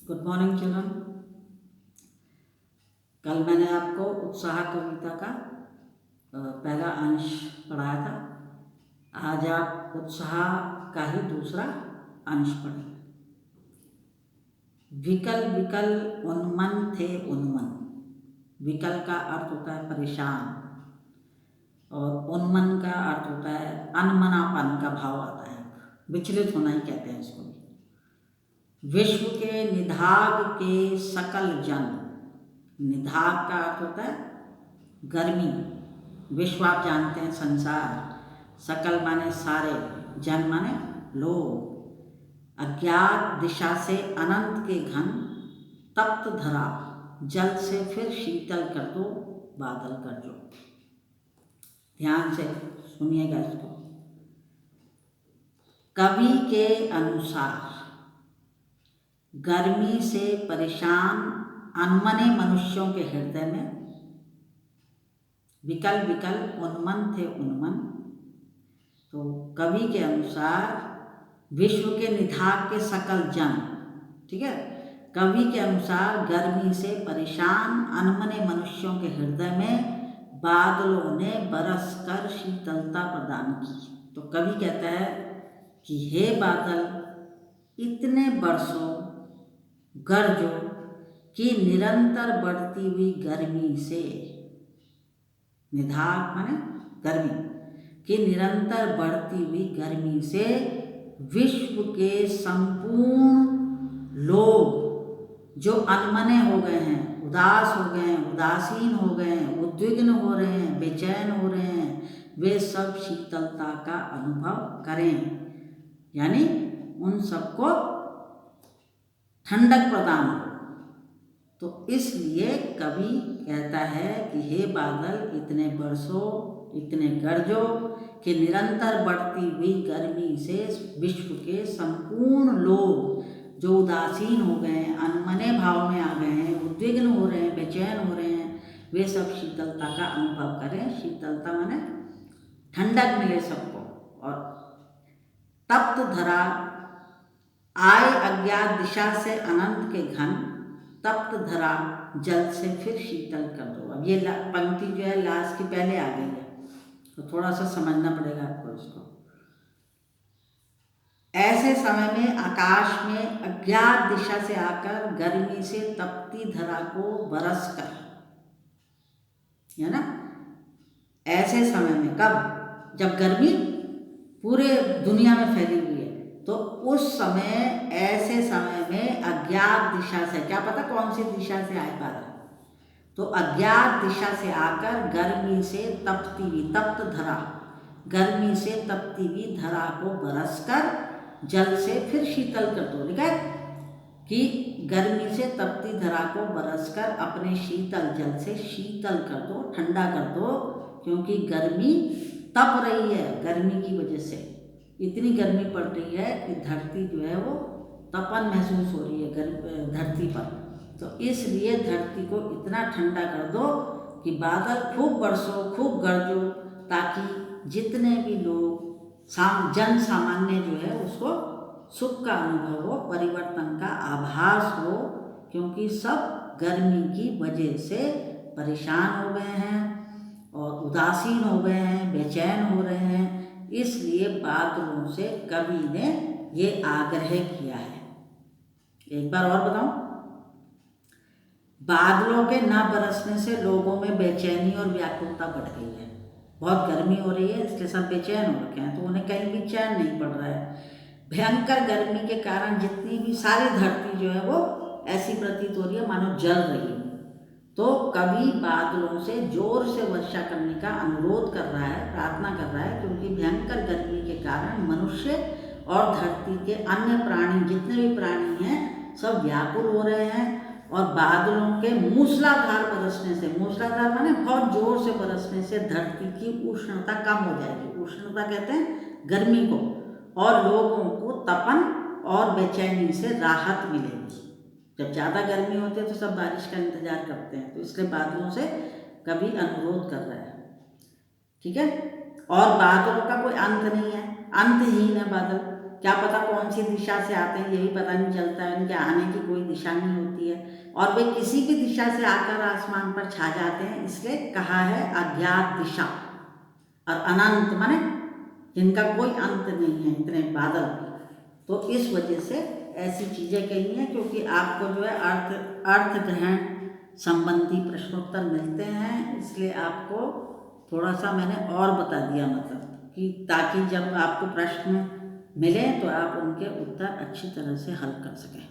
Good morning children. कल मैंने आपको उत्साह कविता का पहला अंश पढ़ाया था। आज आप उत्साह का ही दूसरा अंश पढ़ेंगे। विकल विकल उन्मन थे उन्मन। विकल का अर्थ होता है परेशान और उन्मन का अर्थ होता है अनमनापन का भाव आता है, विचलित होना ही कहते हैं इसको। विश्व के निधाग के सकल जन। निधाग का अर्थ होता है गर्मी। विश्व आप जानते हैं संसार। सकल माने सारे, जन माने लोग। अज्ञात दिशा से अनंत के घन, तप्त धरा जल से फिर शीतल कर दो बादल कर जो। ध्यान से सुनिएगा इसको। कवि के अनुसार गर्मी से परेशान अनमने मनुष्यों के हृदय में विकल विकल उन्मन थे उन्मन। तो कवि के अनुसार विश्व के निधाग के सकल जन, ठीक है, कवि के अनुसार गर्मी से परेशान अनमने मनुष्यों के हृदय में बादलों ने बरस कर शीतलता प्रदान की। तो कवि कहता है कि हे बादल, इतने बरसों गरजो कि निरंतर बढ़ती हुई गर्मी से, निधाग माने गर्मी, कि निरंतर बढ़ती हुई गर्मी से विश्व के संपूर्ण लोग जो अनमने हो गए हैं, उदास हो गए हैं, उदासीन हो गए हैं, उद्विग्न हो रहे हैं, बेचैन हो रहे हैं, वे सब शीतलता का अनुभव करें। यानी उन सबको ठंडक प्रदान हो। तो इसलिए कवि कहता है कि हे बादल, इतने बरसो, इतने गरजो कि निरंतर बढ़ती हुई गर्मी से विश्व के संपूर्ण लोग जो उदासीन हो गए हैं, अनमने भाव में आ गए हैं, उद्विग्न हो रहे हैं, बेचैन हो रहे हैं, वे सब शीतलता का अनुभव करें। शीतलता माने ठंडक मिले सबको। और तप्त धरा आए अज्ञात दिशा से अनंत के घन, तप्त धरा जल से फिर शीतल कर दो। अब ये पंक्ति जो है लास्ट की पहले आ गई है, तो थोड़ा सा समझना पड़ेगा आपको इसको। ऐसे समय में आकाश में अज्ञात दिशा से आकर गर्मी से तपती धरा को बरस कर, है ना, ऐसे समय में, कब? जब गर्मी पूरे दुनिया में फैली हुई है, तो उस समय, ऐसे समय में अज्ञात दिशा से, क्या पता कौन सी दिशा से आए बादल, तो अज्ञात दिशा से आकर गर्मी से तपती हुई, तप्त धरा, गर्मी से तपती हुई धरा को बरसकर जल से फिर शीतल कर दो। लिखा है कि गर्मी से तपती धरा को बरसकर अपने शीतल जल से शीतल कर दो, ठंडा कर दो, क्योंकि गर्मी तप रही है। गर्मी की वजह से इतनी गर्मी पड़ रही है कि धरती जो है वो तपन महसूस हो रही है धरती पर। तो इसलिए धरती को इतना ठंडा कर दो कि बादल खूब बरसो, खूब गरजो, ताकि जितने भी लोग जन सामान्य जो है उसको सुख का अनुभव हो, परिवर्तन का आभास हो, क्योंकि सब गर्मी की वजह से परेशान हो गए हैं और उदासीन हो गए हैं, बेचैन हो रहे हैं। इसलिए बादलों से कवि ने ये आग्रह किया है। एक बार और बताऊं, बादलों के न बरसने से लोगों में बेचैनी और व्याकुलता बढ़ गई है। बहुत गर्मी हो रही है, इसलिए सब बेचैन हो रखे हैं, तो उन्हें कहीं भी चैन नहीं पड़ रहा है। भयंकर गर्मी के कारण जितनी भी सारी धरती जो है वो ऐसी प्रतीत हो रही है मानो जल रही है। तो कवि बादलों से जोर से वर्षा करने का अनुरोध कर रहा है, प्रार्थना कर रहा है, क्योंकि भयंकर गर्मी के कारण मनुष्य और धरती के अन्य प्राणी, जितने भी प्राणी हैं, सब व्याकुल हो रहे हैं। और बादलों के मूसलाधार बरसने से, मूसलाधार माने बहुत जोर से बरसने से धरती की उष्णता कम हो जाएगी। उष्णता कहते हैं गर्मी को, और लोगों को तपन और बेचैनी से राहत मिलेगी। जब ज़्यादा गर्मी होती है तो सब बारिश का इंतजार करते हैं, तो इसलिए बादलों से कभी अनुरोध कर रहा है, ठीक है। और बादलों का कोई अंत नहीं है, अंतहीन है बादल। क्या पता कौन सी दिशा से आते हैं, यही पता नहीं चलता है, इनके आने की कोई दिशा नहीं होती है, और वे किसी भी दिशा से आकर आसमान पर छा जाते हैं, इसलिए कहा है अज्ञात दिशा। और अनंत माने जिनका कोई अंत नहीं है, इतने बादल। तो इस वजह से ऐसी चीज़ें कही हैं, क्योंकि आपको जो है अर्थ ग्रहण संबंधी प्रश्नोत्तर मिलते हैं, इसलिए आपको थोड़ा सा मैंने और बता दिया, मतलब कि ताकि जब आपको प्रश्न मिले तो आप उनके उत्तर अच्छी तरह से हल कर सकें।